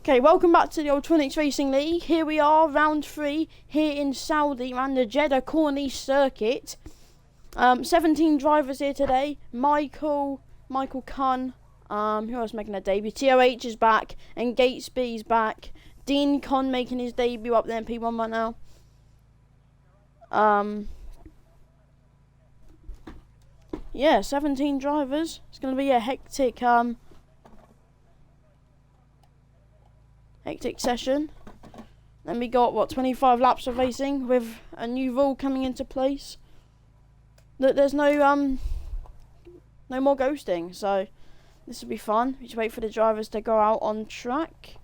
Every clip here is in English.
Okay, welcome back to the Old Twinix Racing League. Here we are, round 3, here in Saudi, around the Jeddah Corniche circuit. 17 drivers here today. Michael Cunn, who else making a debut? TOH is back, and Gatesby's back. Dean Conn making his debut up there in P1 right now. Yeah, 17 drivers. It's going to be a hectic session. Then we got, what, 25 laps of racing with a new rule coming into place. That there's no more ghosting, so this will be fun. We just wait for the drivers to go out on track.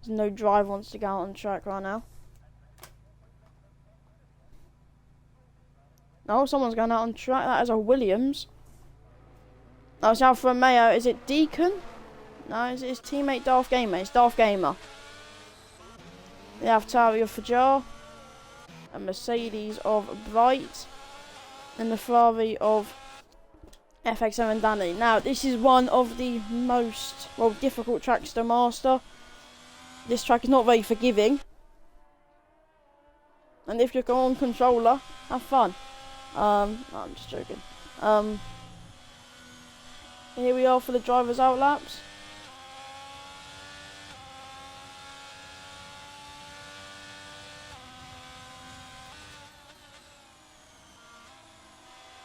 No driver wants to go out on track right now. No, someone's going out on track. That is a Williams. No, it's Alfa Romeo. Is it Deacon? No, it's his teammate Darth Gamer. It's Darth Gamer. The AlphaTauri of Fajar. A Mercedes of Bright. And the Ferrari of FX7 Danny. Now, this is one of the most, difficult tracks to master. This track is not very forgiving. And if you're on controller, have fun. No, I'm just joking. Here we are for the drivers' out laps.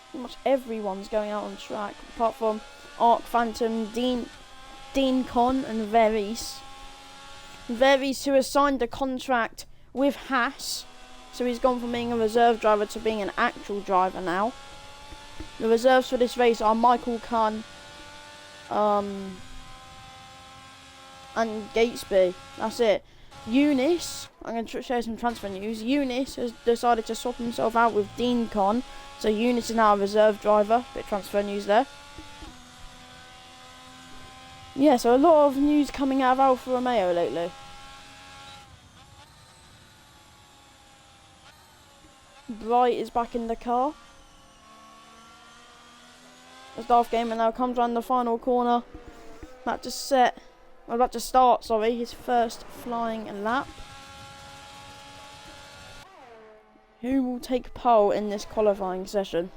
Pretty much everyone's going out on track, apart from Arc Phantom, Dean Conn, and Veris. Veris, who has signed a contract with Haas, so he's gone from being a reserve driver to being an actual driver now. The reserves for this race are Michael Cunn and Gatesby. That's it. Eunice, I'm going to share some transfer news. Eunice has decided to swap himself out with Dean Conn, so Eunice is now a reserve driver. Bit of transfer news there. Yeah, so a lot of news coming out of Alfa Romeo lately. Bright is back in the car. As Darth Gamer now comes around the final corner. About to start, his first flying lap. Who will take pole in this qualifying session?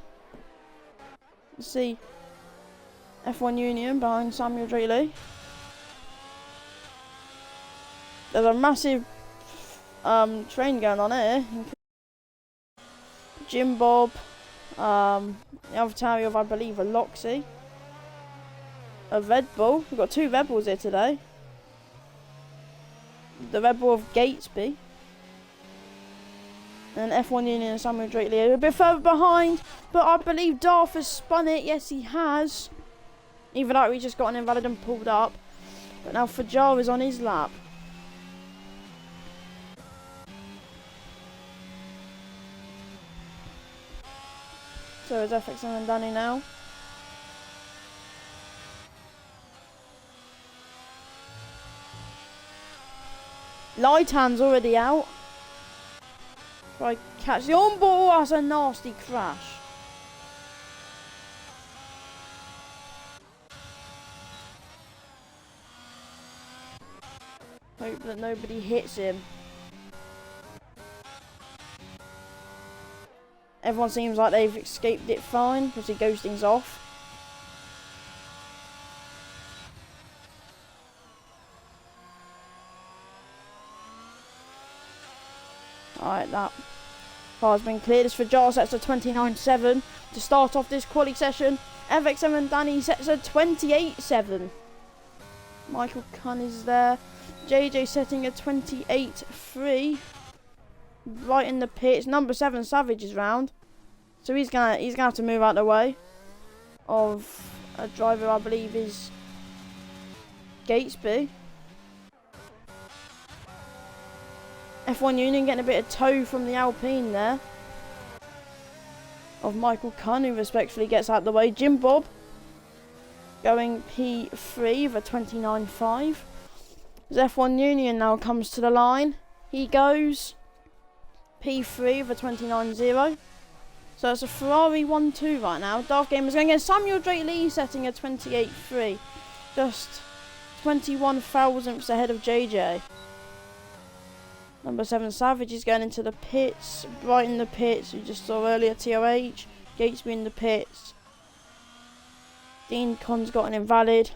Let's see. F1 Union behind Samuel Draylee. There's a massive train going on here. Jim Bob, the AlphaTauri of, I believe, a Loxy. A Red Bull. We've got 2 Red Bulls here today. The Red Bull of Gatesby. And F1 Union and Samuel Draylee a bit further behind, but I believe Darth has spun it. Yes, he has. Either that or he just got an invalid and pulled up. But now Fajar is on his lap. So is FX and Danny now. Lightan's already out. Try catch the on-ball. That's a nasty crash. Hope that nobody hits him. Everyone seems like they've escaped it fine because the ghosting's off. Alright, that car has been cleared. As for Jar sets a 29.7 to start off this quali session. FX7 Danny sets a 28.7. Michael Cunn is there. JJ setting a 28.3. Right in the pits. Number 7 Savage is round, so he's gonna have to move out of the way of a driver I believe is Gatesby. F1 Union getting a bit of tow from the Alpine there of Michael Cunn, who respectfully gets out of the way. Jim Bob going P3 with a 29.5. As F1 Union now comes to the line. He goes P3 with a 29.0. So it's a Ferrari 1-2 right now. Darth Gamer's going against Samuel Drake Lee, setting a 28.3. Just 21 thousandths ahead of JJ. Number 7 Savage is going into the pits. Bright in the pits, we just saw earlier. TOH. Gatesby in the pits. Dean Con's got an invalid.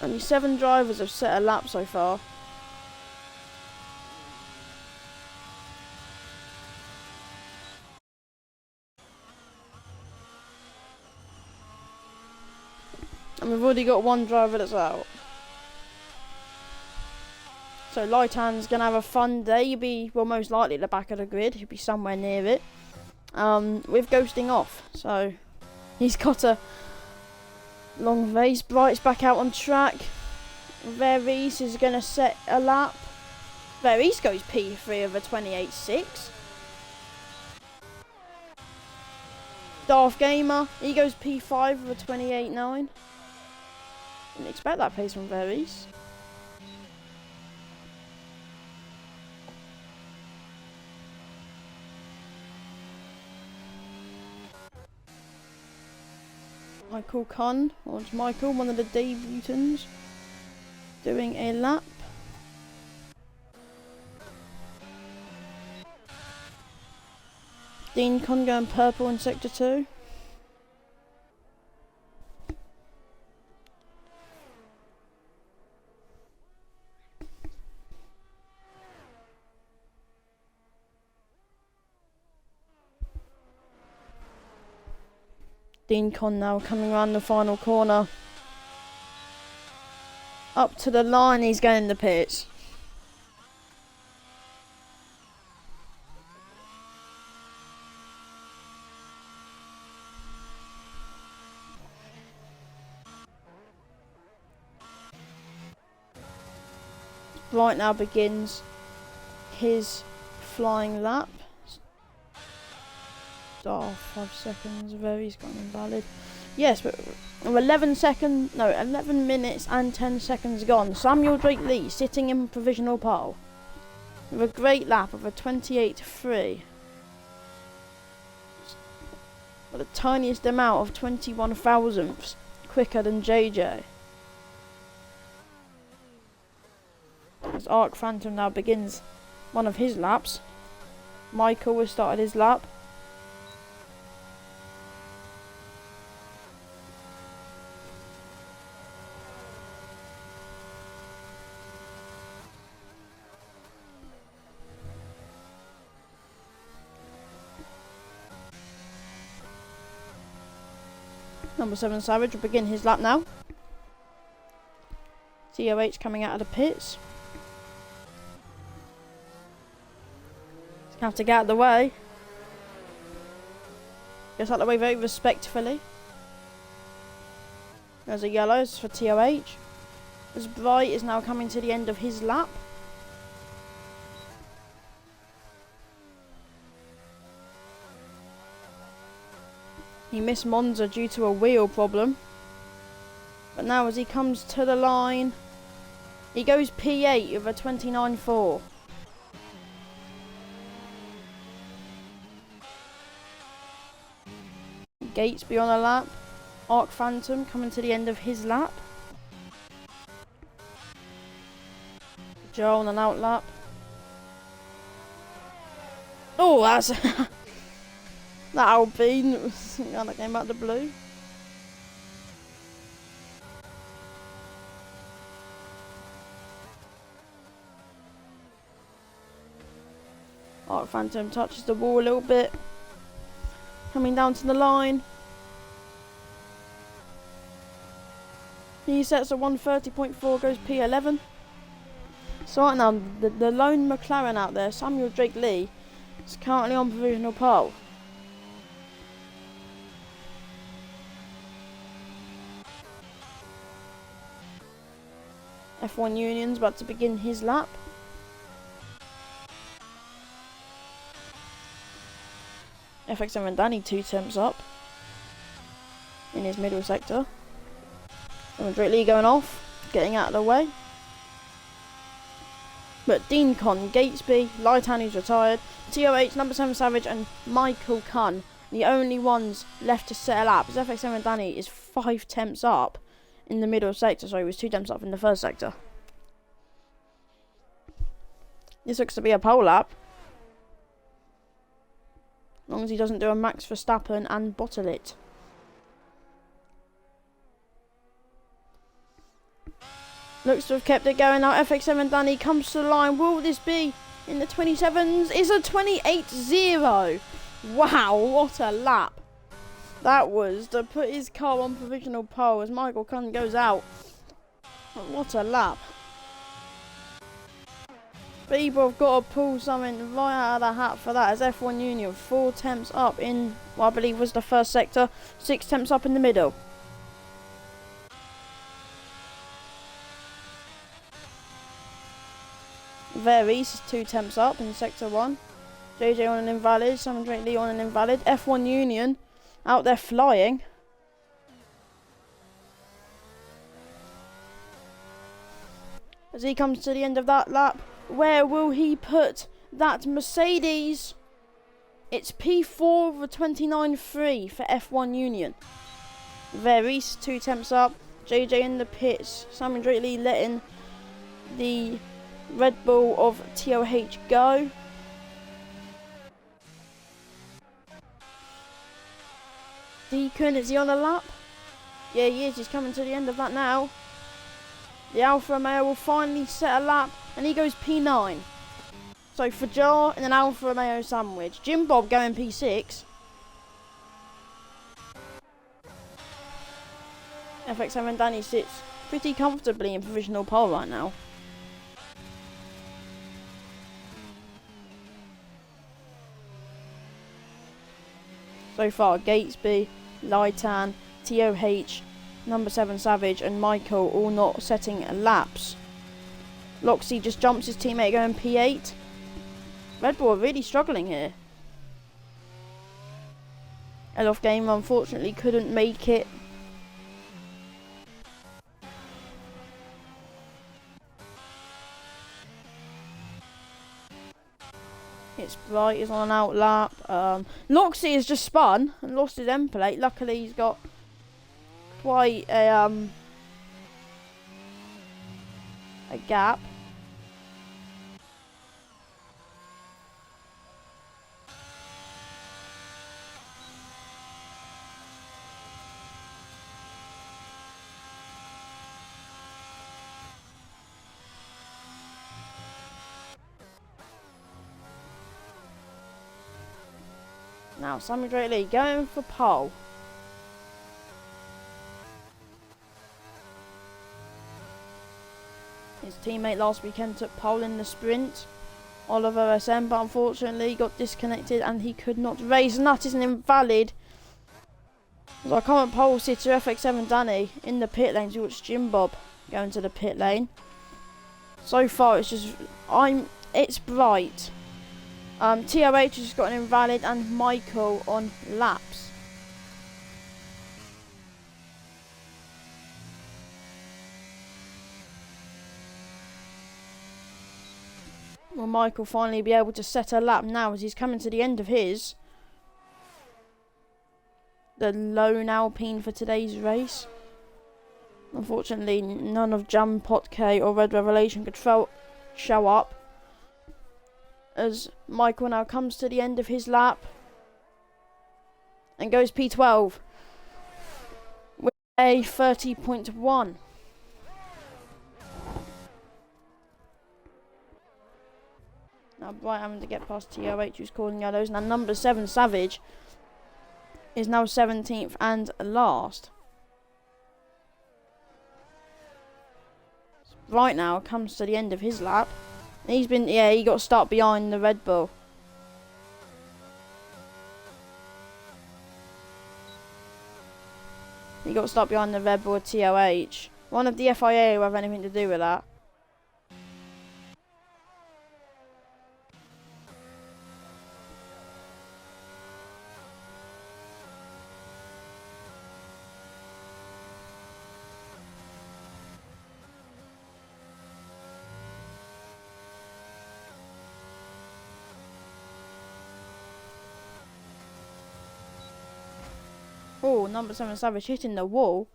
Only 7 drivers have set a lap so far. And we've already got 1 driver that's out. So Lightan's going to have a fun day. He'll be, well, most likely at the back of the grid. He'll be somewhere near it. With ghosting off. So he's got a long race. Bright's back out on track. Veris is going to set a lap. Veris goes P3 of a 28.6. Darth Gamer, he goes P5 of a 28.9. Didn't expect that pace from Veris. Michael Conn, or it's Michael, one of the debutants, doing a lap. Dean Conn going purple in sector 2. Dean Conn now coming around the final corner. Up to the line, he's going in the pits. Right now begins his flying lap. 5 seconds. Very's gone invalid. Yes, but 11 minutes and 10 seconds gone. Samuel Drake Lee sitting in provisional pole with a great lap of a 28.3. But the tiniest amount of 21 thousandths quicker than JJ. As Arc Phantom now begins one of his laps. Michael has started his lap. Number 7 Savage will begin his lap now. TOH coming out of the pits. He's going to have to get out of the way. Gets out of the way very respectfully. There's a yellow for TOH. As Bright is now coming to the end of his lap. He missed Monza due to a wheel problem. But now as he comes to the line, he goes P8 with a 29.4. Gatesby on a lap. Arc Phantom coming to the end of his lap. Joe on an out lap. Oh, that's... that Alpine that came out of the blue. Arc Phantom touches the wall a little bit. Coming down to the line. He sets a 130.4, goes P11. So right now, the lone McLaren out there, Samuel Drake Lee, is currently on provisional pole. F1 Union's about to begin his lap. FX7 Danny 2 temps up in his middle sector. And Drake Lee going off, getting out of the way. But Dean Con, Gatesby, Lightan who's retired, TOH, number 7 Savage and Michael Kunn, the only ones left to set a lap. As FX7 Danny is 5 temps up in the middle sector, so he was 2 temps up in the first sector. This looks to be a pole lap. As long as he doesn't do a Max Verstappen and bottle it. Looks to have kept it going now. FX7 Danny comes to the line. Will this be in the 27s? It's a 28.0. Wow, what a lap. That was to put his car on provisional pole as Michael Kunn goes out. What a lap. People have got to pull something right out of the hat for that, as F1 Union 4 temps up in what I believe was the first sector, 6 temps up in the middle. Veris is 2 temps up in sector 1. JJ on an invalid, Simon Drake Lee on an invalid. F1 Union out there flying. As he comes to the end of that lap, where will he put that Mercedes? It's P4 of a 29.3 for F1 Union. Veris 2 temps up. JJ in the pits. Simon Drake Lee letting the Red Bull of TOH go. Deacon, is he on a lap? Yeah, he is. He's coming to the end of that now. The Alfa Romeo will finally set a lap, and he goes P9. So Fajar in an Alfa Romeo sandwich. Jim Bob going P6. FX7 Danny sits pretty comfortably in provisional pole right now. So far, Gatesby, Lightan, TOH, number 7 Savage and Michael all not setting laps. Loxley just jumps his teammate going P8. Red Bull are really struggling here. Elof Game unfortunately couldn't make it. It's Bright is on an out lap. Loxley has just spun and lost his end plate. Luckily he's got quite a gap. Now Sammy Drake Lee going for pole. His teammate last weekend took pole in the sprint, Oliver SM, but unfortunately got disconnected and he could not race, and that is an invalid. So our current pole sitter FX7 Danny in the pit lane. We watch Jim Bob going to the pit lane. So far it's just it's Bright. TOH has just got an invalid and Michael on laps. Will Michael finally be able to set a lap now as he's coming to the end of his? The lone Alpine for today's race. Unfortunately, none of Jam Potke or Red Revelation could show up. As Michael now comes to the end of his lap and goes P12 with a 30.1. Now Bright having to get past TOH who's calling yellows. Now number 7 Savage is now 17th and last. Bright now comes to the end of his lap. He got stuck behind the Red Bull. He got stuck behind the Red Bull at TOH. One of the FIA will have anything to do with that. Oh, number 7 Savage hitting the wall.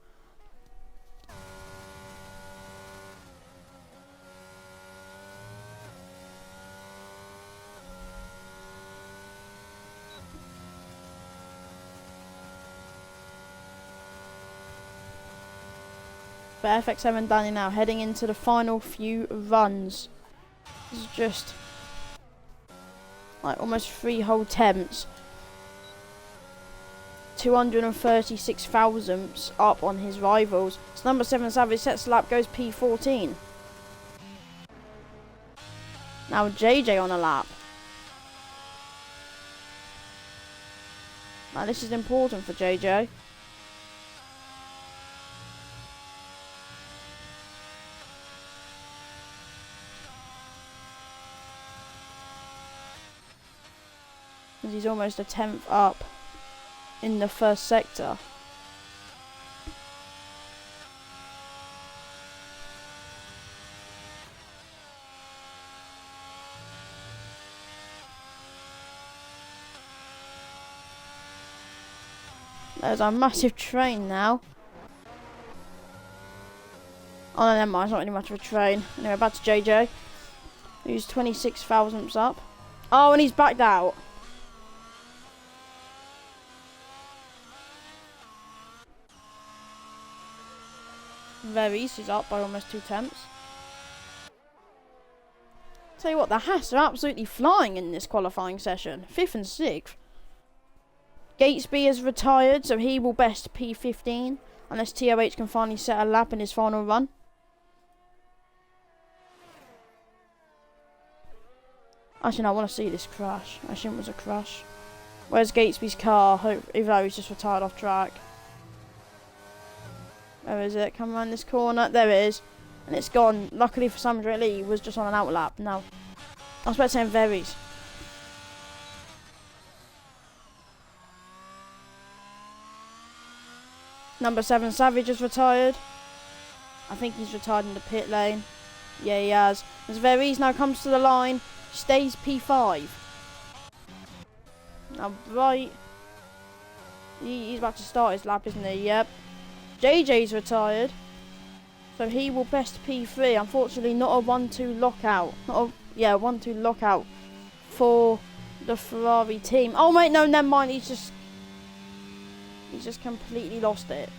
But FX7 Danny now heading into the final few runs. This is just like almost 3 whole attempts. 236 thousandths up on his rivals. So number 7 Savage sets the lap, goes P14. Now JJ on a lap. Now this is important for JJ. He's almost a 10th up in the first sector. There's a massive train now. Oh no, never mind, it's not really much of a train. Anyway, back to JJ, who's 26 thousandths up. Oh, and he's backed out. Veris is up by almost 2 tenths. Tell you what, the Haas are absolutely flying in this qualifying session. 5th and 6th. Gatesby is retired, so he will best P15 unless TOH can finally set a lap in his final run. Actually, no, I want to see this crash. I assume it was a crash. Where's Gatesby's car? Even though he's just retired off track. Where is it? Come around this corner. There it is. And it's gone. Luckily for Sandra Lee, he was just on an out lap. Now, I was about to say Veris. Number 7 Savage is retired. I think he's retired in the pit lane. Yeah, he has. As Veris now comes to the line, stays P5. Now, right. He's about to start his lap, isn't he? Yep. JJ's retired, so he will best P3. Unfortunately, not a 1-2 lockout. 1-2 lockout for the Ferrari team. Oh wait, no, never mind. He's just completely lost it.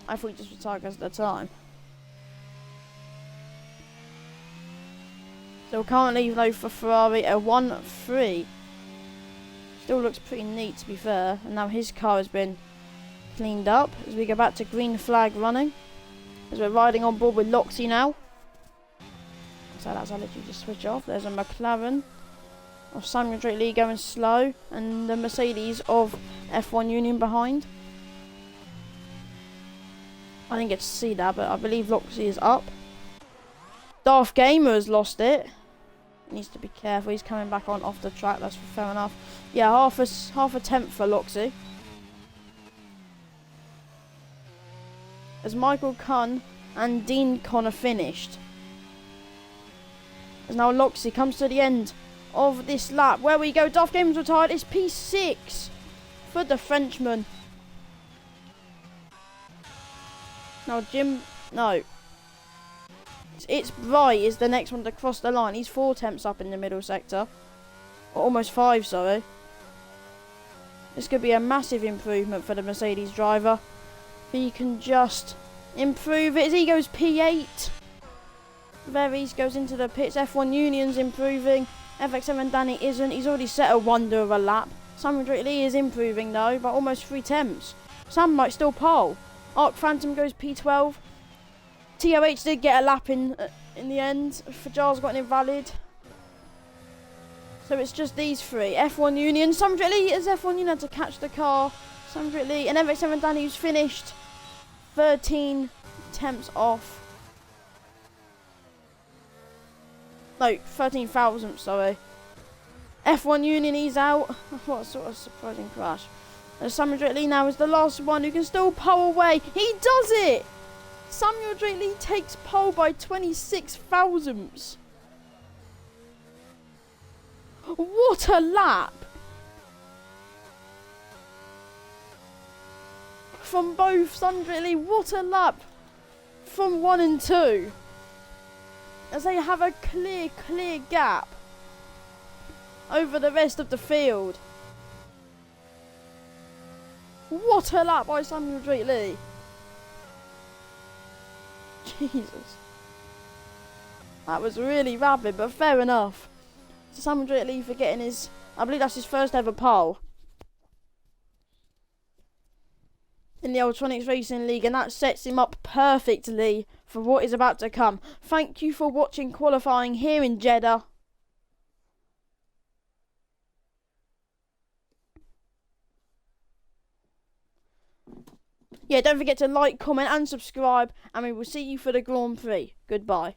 I thought he just retired because of the time. So currently, though, for Ferrari, a 1-3. Still looks pretty neat, to be fair. And now his car has been cleaned up as we go back to green flag running, as we're riding on board with Loxy now. So that's I'll literally just switch off. There's a McLaren of Samuel Drake Lee going slow, and the Mercedes of F1 Union behind. I didn't get to see that, but I believe Loxy is up. Darth Gamer has lost it. Needs to be careful. He's coming back on off the track. That's fair enough. Yeah, half a tenth for Loxy. As Michael Kunn and Dean Connor finished. As now Loxy comes to the end of this lap. Where we go, Darth Games retired. It's P6 for the Frenchman. Now it's Bright is the next one to cross the line. He's 4 tenths up in the middle sector. Or almost 5, sorry. This could be a massive improvement for the Mercedes driver. He can just improve it as he goes P8. Veris goes into the pits. F1 Union's improving. FX7 Danny isn't. He's already set a wonder of a lap. Samuel Drake Lee is improving though by almost 3 tenths. Sam might still pole. Arc Phantom goes P12. TOH did get a lap in the end. Fajar's got an invalid. So it's just these 3. F1 Union. Samuel Drake Lee as F1 Union had to catch the car. Samuel Drake Lee and FX7 Danny who's finished 13 tenths off. No, 13 thousandths, sorry. F1 Union, he's out. What a sort of surprising crash. And Samuel Drake Lee now is the last one who can still pole away. He does it! Samuel Drake Lee takes pole by 26 thousandths. What a lap! from both Sandra Lee. What a lap from 1 and 2. As they have a clear gap over the rest of the field. What a lap by Sandra Lee. Jesus. That was really rapid, but fair enough. So Sandra Lee for getting his, I believe that's his first ever pole in the Electronics Racing League, and that sets him up perfectly for what is about to come. Thank you for watching qualifying here in Jeddah. Yeah, don't forget to like, comment and subscribe, and we will see you for the Grand Prix. Goodbye.